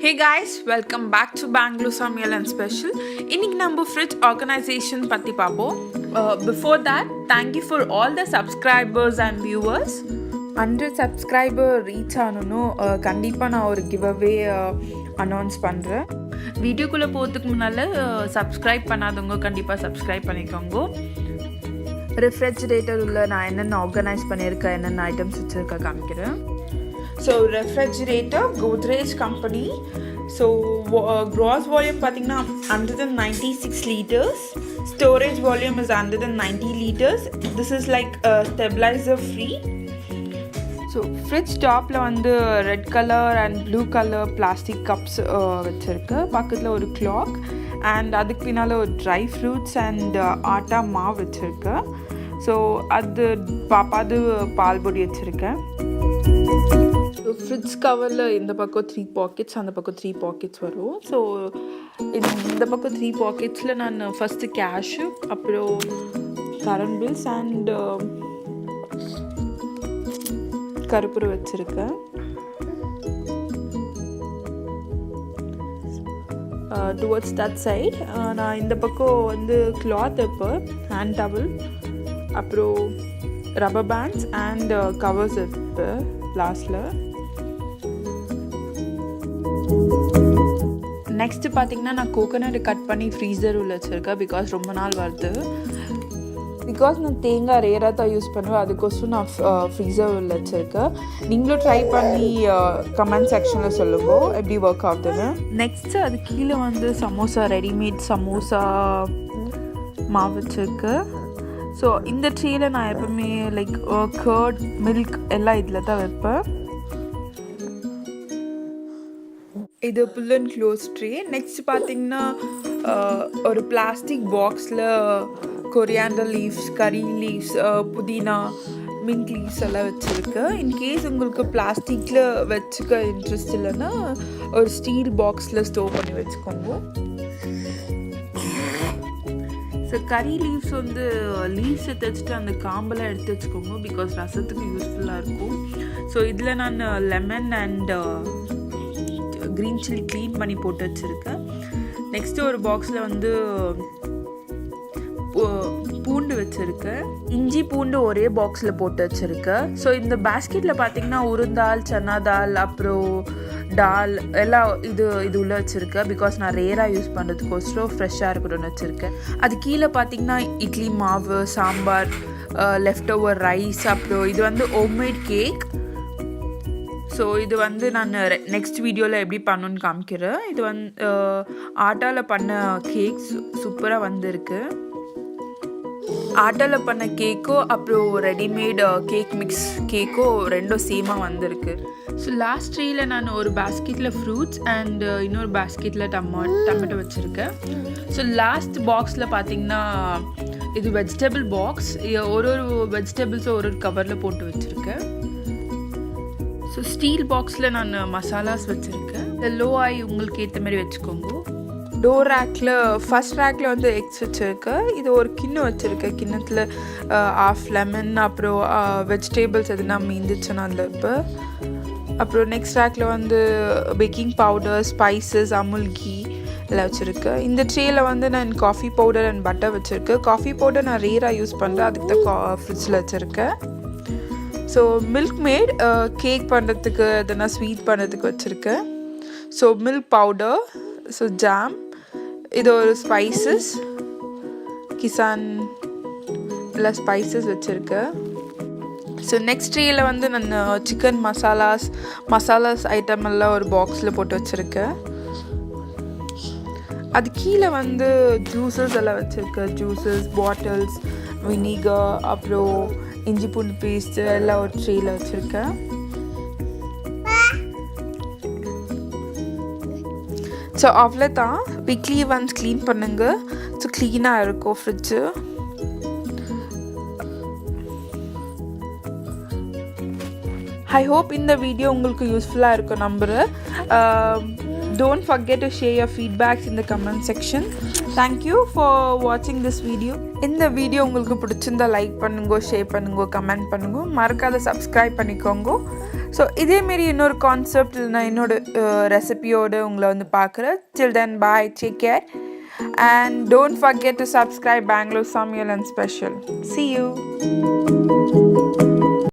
Hey guys, welcome back to Bangalore Samuel and Special. இன்னைக்கு நம்ம fridge organization பத்தி பார்ப்போம். Before that, thank you for all the subscribers and viewers. 100 subscriber reach ஆனனும் கண்டிப்பாக நான் ஒரு giveaway announce பண்ணுறேன். வீடியோக்குள்ளே போகிறதுக்கு முன்னால் சப்ஸ்கிரைப் பண்ணாதவங்க கண்டிப்பாக சப்ஸ்கிரைப் பண்ணிக்கோங்க. ரெஃப்ரிஜரேட்டர் உள்ள நான் என்னென்ன ஆர்கனைஸ் பண்ணியிருக்கேன், என்னென்ன ஐட்டம்ஸ் வச்சுருக்கேன் காமிக்கிறேன். So refrigerator, Godrej company. So gross volume pathina 196 liters. Storage volume is 190 liters. This is like stabilizer free. So fridge top la vandu red color and blue color plastic cups vechirukku. Pakkathula oru clock and adukku pinala oru dry fruits and atta maav vechirukku. So adu paapadu paal bodi vechirukku. Fridge கவரில் இந்த பக்கம் 3 pockets, அந்த பக்கம் 3 pockets வரும். So இந்த பக்கம் 3 பாக்கெட்ஸில் நான் first cash, அப்புறம் கரண்ட் பில்ஸ் அண்ட் கருப்பூரம் வச்சுருக்கேன். டுவர்ட்ஸ் தட் சைட் நான் இந்த பக்கம் வந்து கிளாத் வைப்பேன், ஹேண்ட் டவல், அப்புறம் ரப்பர் பேண்ட்ஸ் அண்ட் கவர்ஸ் வைப்பேன் லாஸ்டில். நெக்ஸ்ட்டு பார்த்திங்கன்னா நான் கோகோனட் கட் பண்ணி ஃப்ரீசர் உள்ள வச்சுருக்கேன். பிகாஸ் ரொம்ப நாள் வருது. பிகாஸ் நான் தேங்காய் ரேராக தான் யூஸ் பண்ணுவேன், அதுக்கோசரம் நான் ஃப்ரீசர் உள்ள வச்சுருக்கேன். நீங்களும் ட்ரை பண்ணி கமெண்ட் செக்ஷனில் சொல்லுங்க எப்படி ஒர்க் ஆகுதுன்னு. நெக்ஸ்ட்டு அது கீழே வந்து சமோசா, ரெடிமேட் சமோசா மாவு வச்சுருக்கு. ஸோ இந்த ட்ரீயில் நான் எப்பவுமே லைக் கர்ட், மில்க் எல்லாம் இதில் தான் வைப்பேன். இது full and close tray. Next பார்த்திங்கன்னா ஒரு பிளாஸ்டிக் பாக்ஸில் கொரியாண்டர் லீவ்ஸ், கறி லீவ்ஸ், புதினா, மின்ட் லீவ்ஸ் எல்லாம் வச்சுருக்கேன். இன்கேஸ் உங்களுக்கு பிளாஸ்டிக்கில் வச்சுக்க இன்ட்ரெஸ்ட் இல்லைன்னா ஒரு ஸ்டீல் பாக்ஸில் ஸ்டோர் பண்ணி வச்சுக்கோங்க. ஸோ கறி லீவ்ஸ் வந்து லீவ்ஸை தைச்சிட்டு அந்த காம்பெல்லாம் எடுத்து வச்சுக்கோங்க, பிகாஸ் ரசத்துக்கு யூஸ்ஃபுல்லாக இருக்கும். ஸோ இதில் நான் lemon and green chilli clean பண்ணி போட்டு வச்சுருக்கேன். நெக்ஸ்ட்டு ஒரு பாக்ஸில் வந்து பூண்டு வச்சுருக்கேன். இஞ்சி பூண்டு ஒரே பாக்ஸில் போட்டு வச்சுருக்கேன். ஸோ இந்த பேஸ்கெட்டில் பார்த்திங்கன்னா உருந்தால், சன்னா தால், அப்புறம் டால் எல்லாம் இது உள்ளே வச்சுருக்கேன். பிகாஸ் நான் ரேராக யூஸ் பண்ணுறதுக்கோசரம் ஃப்ரெஷ்ஷாக இருக்கணும்னு வச்சுருக்கேன். அது கீழே பார்த்திங்கன்னா இட்லி மாவு, சாம்பார், லெஃப்ட் ஓவர் ரைஸ், அப்புறம் இது வந்து ஹோம்மேட் கேக். ஸோ இது வந்து நான் நெக்ஸ்ட் வீடியோவில் எப்படி பண்ணணுன்னு காமிக்கிறேன். இது வந்து ஆட்டாவில் பண்ண கேக் சூப்பராக வந்திருக்கு. ஆட்டாவில் பண்ண கேக்கோ அப்புறம் ரெடிமேட் கேக் மிக்ஸ் கேக்கோ ரெண்டும் சேமாக வந்திருக்கு. ஸோ லாஸ்ட் ட்ரீயில் நான் ஒரு பேஸ்கெட்டில் ஃப்ரூட்ஸ் அண்ட் இன்னொரு பேஸ்கெட்டில் டொமேட்டோ வச்சுருக்கேன். ஸோ லாஸ்ட் பாக்ஸில் பார்த்திங்கன்னா இது வெஜிடபிள் பாக்ஸ். ஒரு வெஜிடபிள்ஸும் ஒரு கவரில் போட்டு வச்சுருக்கேன். ஸோ ஸ்டீல் பாக்ஸில் நான் மசாலாஸ் வச்சுருக்கேன். லோ ஆய் உங்களுக்கு ஏற்ற மாதிரி வச்சுக்கோங்க. டோர் ரேக்கில் ஃபஸ்ட் ரேக்கில் வந்து எக்ஸ் வச்சுருக்கேன். இது ஒரு கிண்ணம் வச்சுருக்கேன். கிண்ணத்தில் ஆஃப் லெமன், அப்புறம் வெஜிடபிள்ஸ் எதுனா மீந்துச்சுன்னா அதில் இப்போ. அப்புறம் நெக்ஸ்ட் ரேக்கில் வந்து baking powder, spices, Amul ghee எல்லாம் வச்சுருக்கேன். இந்த ட்ரேயில் வந்து நான் காஃபி பவுடர் அண்ட் பட்டர் வச்சுருக்கேன். காஃபி பவுடர் நான் ரேராக யூஸ் பண்ணுறேன், அதுக்கு தான் ஃப்ரிட்ஜில் வச்சுருக்கேன். ஸோ மில்க் மேட் கேக் பண்ணுறதுக்கு, எதனா ஸ்வீட் பண்ணுறதுக்கு வச்சுருக்கேன். So milk powder, so jam, இது ஒரு ஸ்பைசஸ், கிசான் எல்லாம் ஸ்பைசஸ் வச்சுருக்கேன். ஸோ நெக்ஸ்ட் ட்ரேயில் வந்து நான் சிக்கன் மசாலாஸ் ஐட்டம் எல்லாம் ஒரு பாக்ஸில் போட்டு வச்சுருக்கேன். அது கீழே வந்து ஜூஸஸ் எல்லாம் வச்சுருக்கேன். ஜூஸஸ், பாட்டில்ஸ், வினிகர், அப்புறம் இஞ்சி பூண்டு பேஸ்ட்டு எல்லாம் ஒரு ட்ரேயில் வச்சுருக்கேன். ஸோ அவ்வளோதான். வீக்லி ஒன்ஸ் க்ளீன் பண்ணுங்க. ஸோ க்ளீனாக இருக்கும் ஃப்ரிட்ஜு. ஐ ஹோப் இந்த வீடியோ உங்களுக்கு யூஸ்ஃபுல்லாக இருக்கும் நம்புகிறேன். Don't forget to share your feedbacks in the comment section. Thank you for watching this video. இந்த வீடியோ உங்களுக்கு பிடிச்சிருந்தா லைக் பண்ணுங்க, ஷேர் பண்ணுங்க, கமெண்ட் பண்ணுங்க, மறக்காத சப்ஸ்கிரைப் பண்ணிக்கோங்க. ஸோ இதேமாரி இன்னொரு கான்செப்ட் நான் என்னோட ரெசிபியோடு உங்களை வந்து பார்க்குறேன். Till then, bye, take care, and don't forget to subscribe Bangalore Samuel and Special. See you.